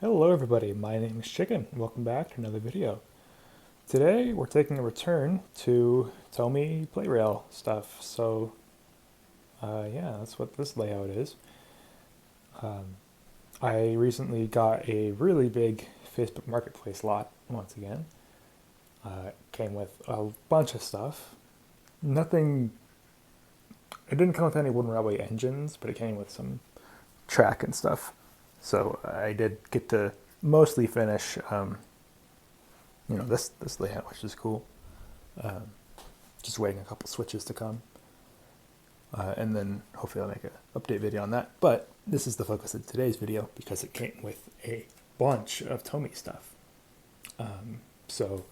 Hello everybody, my name is Chicken. Welcome back to another video. Today we're taking a return to Tomy Plarail stuff. So yeah, that's what this layout is. I recently got a really big Facebook Marketplace lot once again. It came with a bunch of stuff. Nothing, it didn't come with any wooden railway engines, but it came with some track and stuff. So I did get to mostly finish, this layout, which is cool. Just waiting a couple switches to come, and then hopefully I'll make an update video on that. But this is the focus of today's video because it came with a bunch of Tomy stuff. So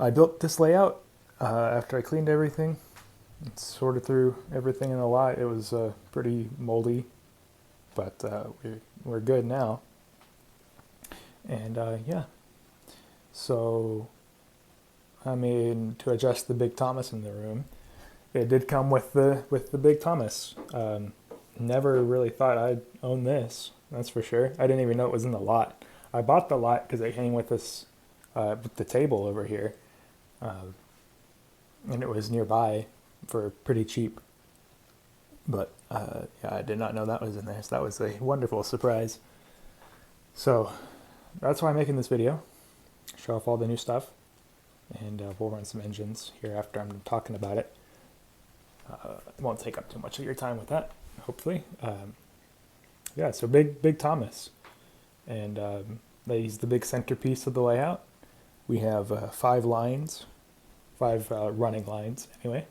I built this layout after I cleaned everything, and sorted through everything in the lot. It was pretty moldy, but we're good now. And yeah, so I mean, to adjust the big Thomas in the room, it did come with the big Thomas. Never really thought I'd own this, that's for sure. I didn't even know it was in the lot. I bought the lot because it came with this with the table over here, and it was nearby for pretty cheap. But yeah, I did not know that was in there, so that was a wonderful surprise. So that's why I'm making this video, show off all the new stuff, and we'll run some engines here after I'm talking about it. It won't take up too much of your time with that, hopefully. Yeah, so big Thomas, and he's the big centerpiece of the layout. We have 5 lines, 5 running lines anyway.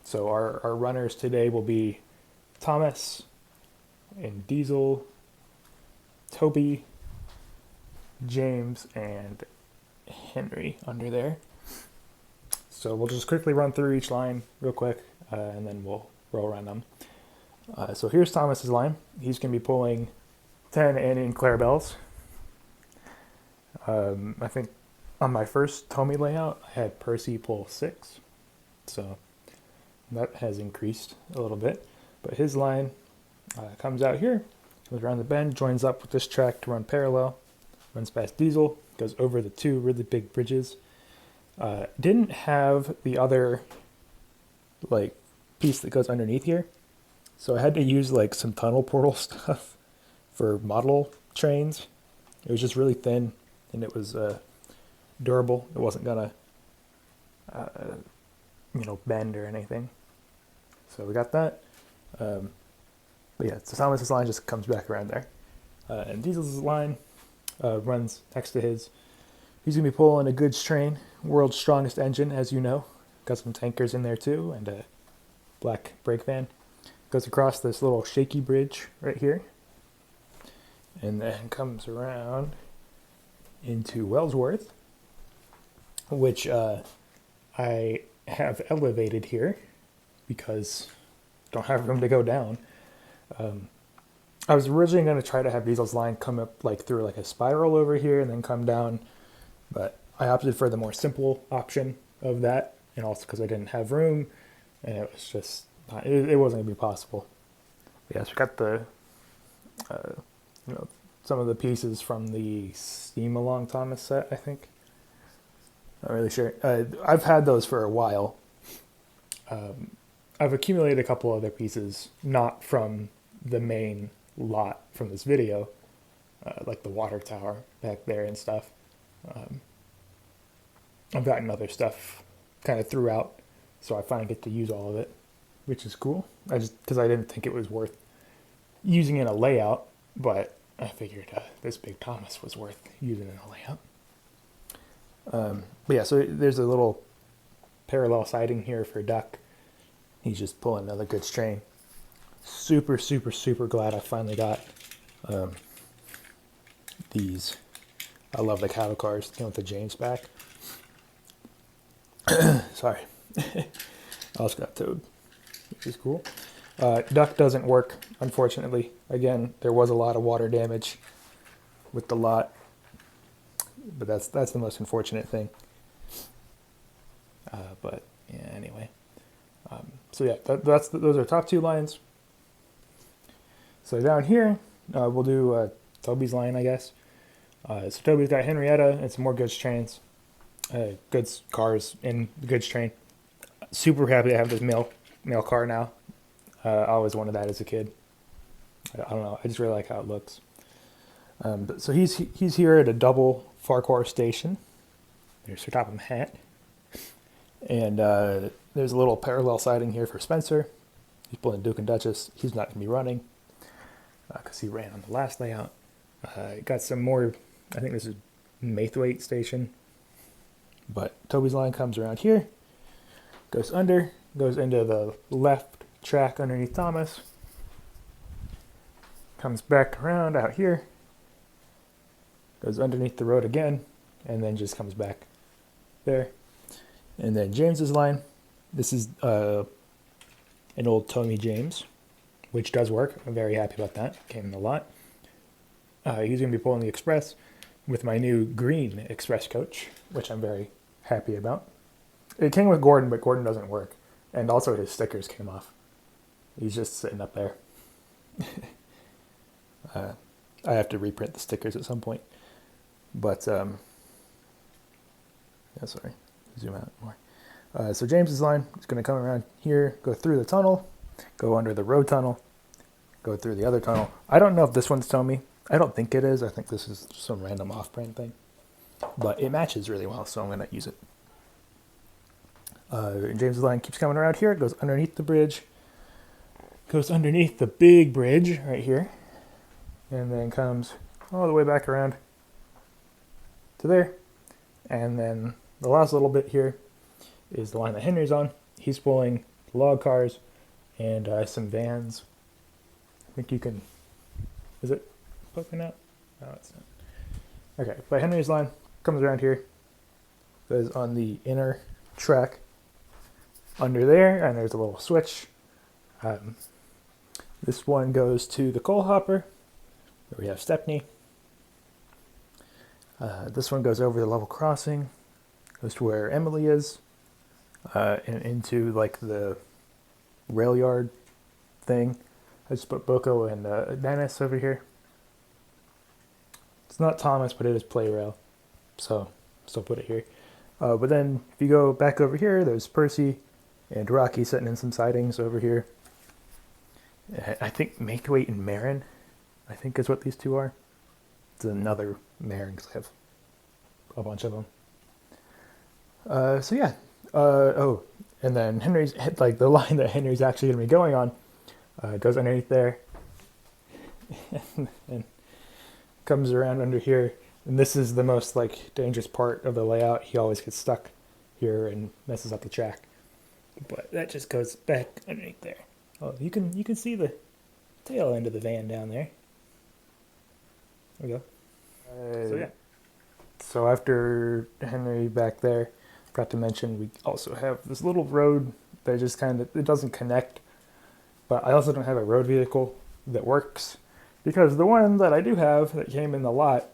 So our runners today will be Thomas and Diesel, Toby, James, and Henry under there. So we'll just quickly run through each line real quick, and then we'll run them. So here's Thomas's line. He's going to be pulling 10 and Clarabelles. I think on my first Tomy layout, I had Percy pull 6. So that has increased a little bit. But his line comes out here, goes around the bend, joins up with this track to run parallel, runs past Diesel, goes over the 2 really big bridges. Didn't have the other piece that goes underneath here, so I had to use some tunnel portal stuff for model trains. It was just really thin, and it was durable. It wasn't gonna bend or anything. So we got that. But yeah, so Thomas's line just comes back around there. And Diesel's line runs next to his. He's going to be pulling a goods train, world's strongest engine, as you know. Got some tankers in there too, and a black brake van. Goes across this little shaky bridge right here. And then comes around into Wellsworth, which I have elevated here because I don't have room to go down. I was originally going to try to have Diesel's line come up through a spiral over here and then come down, but I opted for the more simple option of that, and also because I didn't have room, and it was just it wasn't going to be possible. But yes, we got the some of the pieces from the Steam Along Thomas set, I think. Not really sure. I've had those for a while. I've accumulated a couple other pieces, not from the main lot from this video, like the water tower back there and stuff. I've gotten other stuff kind of throughout, so I finally get to use all of it, which is cool. Because I didn't think it was worth using in a layout, but I figured this big Thomas was worth using in a layout. But yeah, so there's a little parallel siding here for Duck. He's just pulling another goods train. Super glad I finally got these. I love the cattle cars. With the James back. Sorry. I also got Toad, which is cool. Duck doesn't work, unfortunately. Again, there was a lot of water damage with the lot, but that's the most unfortunate thing. But yeah, anyway. So yeah, those are top 2 lines. So down here, we'll do Toby's line, I guess. So Toby's got Henrietta and some more goods trains, goods cars in the goods train. Super happy to have this mail car now. I always wanted that as a kid. I don't know. I just really like how it looks. So he's here at a double Farquhar station. There's Sir Topham Hatt. And there's a little parallel siding here for Spencer. He's pulling Duke and Duchess. He's not going to be running because he ran on the last layout. Got some more, I think this is Maithwaite station. But Toby's line comes around here, goes under, goes into the left track underneath Thomas, comes back around out here, goes underneath the road again, and then just comes back there. And then James's line, this is an old Tomy James, which does work. I'm very happy about that. Came in a lot. He's going to be pulling the Express with my new green Express coach, which I'm very happy about. It came with Gordon, but Gordon doesn't work. And also his stickers came off. He's just sitting up there. I have to reprint the stickers at some point. But, yeah, sorry. Zoom out more. So James's line is going to come around here, go through the tunnel, go under the road tunnel, go through the other tunnel. I don't know if this one's Tomy. I don't think it is. I think this is some random off-brand thing. But it matches really well, so I'm going to use it. James's line keeps coming around here, goes underneath the bridge, goes underneath the big bridge right here, and then comes all the way back around to there. And then the last little bit here is the line that Henry's on. He's pulling log cars and some vans. I think you can... Is it poking out? No, it's not. Okay, but Henry's line comes around here, goes on the inner track under there, and there's a little switch. This one goes to the coal hopper, where we have Stepney. This one goes over the level crossing, goes to where Emily is, and into like the rail yard thing. I just put Boko and Dennis over here. It's not Thomas, but it is Plarail, so still put it here. But then if you go back over here, there's Percy and Rocky sitting in some sidings over here. I think Maithwaite and Marin, I think is what these two are. It's another Marin because I have a bunch of them. So yeah. Oh, and then Henry's, like the line that Henry's actually going to be going on goes underneath there and comes around under here. And this is the most like dangerous part of the layout. He always gets stuck here and messes up the track. But that just goes back underneath there. Oh, you can see the tail end of the van down there. There we go. So yeah. So after Henry back there, forgot to mention we also have this little road that just kind of, it doesn't connect. But I also don't have a road vehicle that works because the one that I do have that came in the lot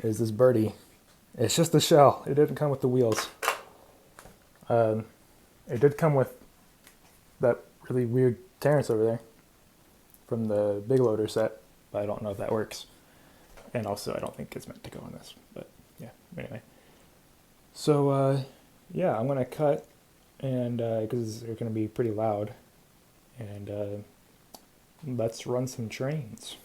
is this birdie. It's just the shell. It didn't come with the wheels. It did come with that really weird Terrence over there from the big loader set, but I don't know if that works. And also, I don't think it's meant to go on this, but yeah, anyway. So, yeah, I'm going to cut, and because they're going to be pretty loud, and let's run some trains.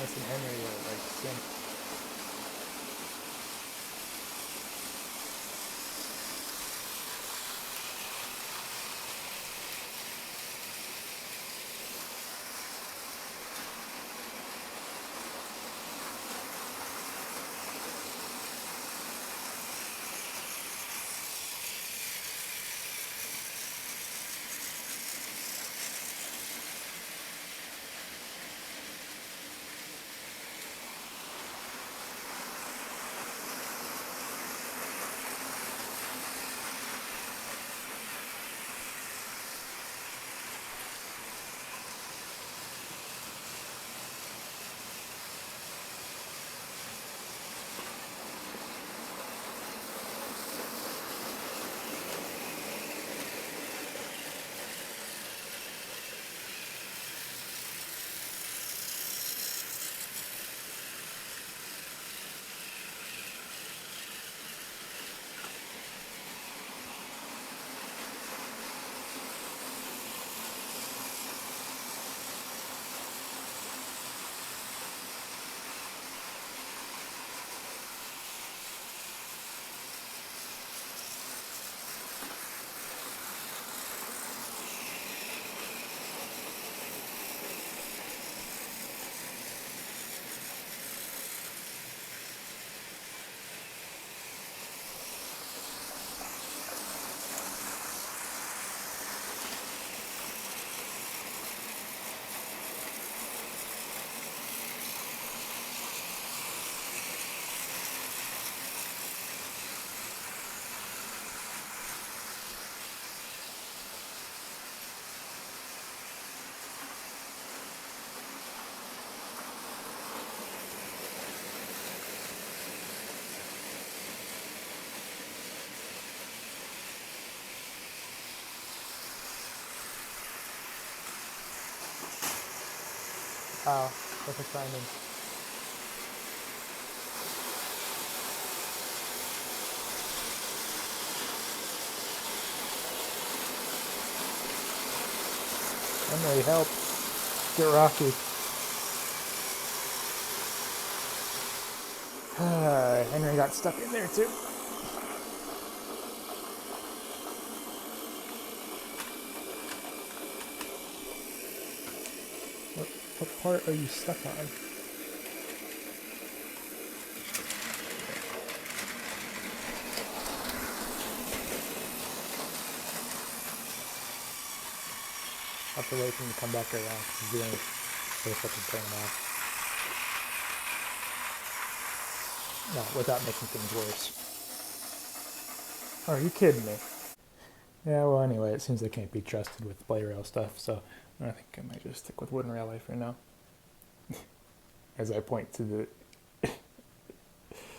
Thomas and Henry are like sync. Wow, perfect timing. Henry, help. Get Rocky. Henry got stuck in there too. What part are you stuck on? I'll have to wait for him to come back around because he's doing first I can turn him off. No, without making things worse. Oh, are you kidding me? Yeah, well, anyway, it seems they can't be trusted with Plarail stuff, so I think I might just stick with wooden railway for now. As I point to the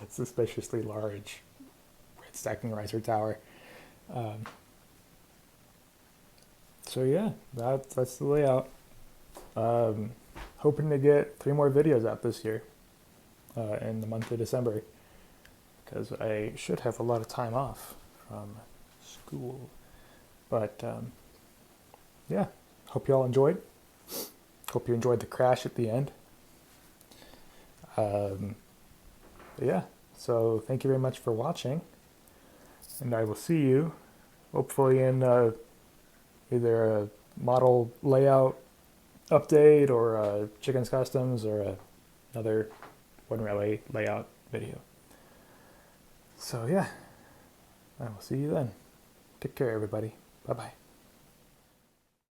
suspiciously large red stacking riser tower. So yeah, that's the layout. Hoping to get 3 more videos out this year in the month of December, because I should have a lot of time off from school. But yeah, hope you all enjoyed. Hope you enjoyed the crash at the end. Yeah, so thank you very much for watching, and I will see you hopefully in either a model layout update or Chicken's Customs or another wooden railway layout video. So yeah, I will see you then. Take care, everybody. Bye-bye.